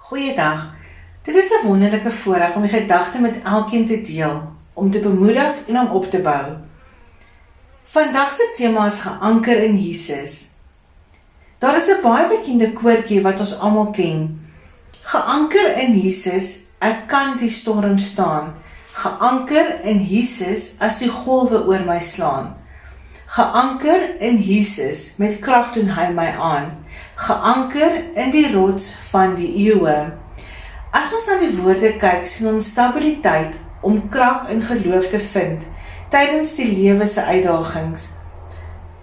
Goeiedag, dit is 'n wonderlike voorreg om die gedagte met elkeen te deel, om te bemoedig en om op te bou. Vandag se tema is geanker in Jesus. Daar is 'n baie bekende koortjie wat ons almal ken. Geanker in Jesus, ek kan die storm staan. Geanker in Jesus as die golwe oor my slaan. Geanker in Jesus, met krag doen hy my aan. Geanker in die rots van die eeue. As ons na die woorde kyk, sien ons stabiliteit om krag en geloof te vind tydens die lewe se uitdagings.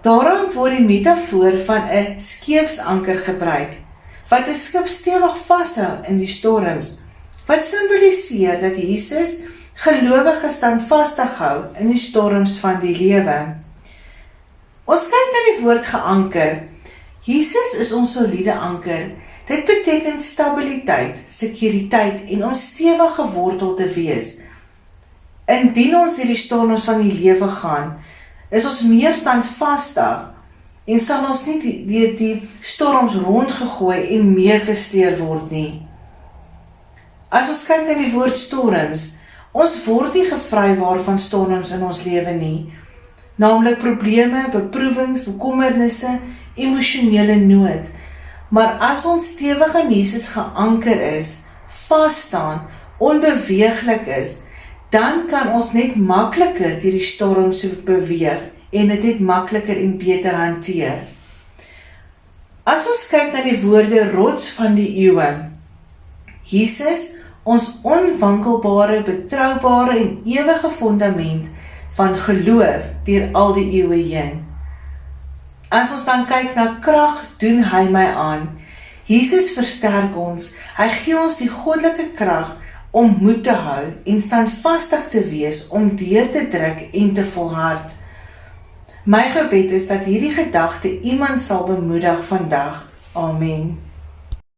Daarom word die metafoor van 'n skeepsanker gebruik, wat 'n skip stewig vashou in die storms, wat simboliseer dat Jesus gelowiges standvastig hou in die storms van die lewe. Ons kyk na die woord geanker. Jesus is ons soliede anker. Dit beteken stabiliteit, sekuriteit en om stewig gewortel te wees. Indien ons deur die storms van die lewe gaan, is ons meer standvastig en sal ons nie deur die storms rondgegooi en meegesleer word nie. As ons kyk na die woord storms, ons word nie gevrywaar van storms in ons lewe nie, naamlik probleme, beproewings, bekommernisse, emosionele nood. Maar as ons stewig in Jesus geanker is, vasstaan, onbeweeglik is, dan kan ons net makliker deur die storms beweeg en dit net makliker en beter hanteer. As ons kyk na die woorde rots van die eeue, Jesus, ons onwankelbare, betroubare en ewige fondament van geloof deur al die eeue heen. As ons dan kyk na krag, doen hy my aan. Jesus versterk ons, hy gee ons die goddelike krag om moed te hou en standvastig te wees om deur te druk en te volhard. My gebed is dat hierdie gedagte iemand sal bemoedig vandag. Amen.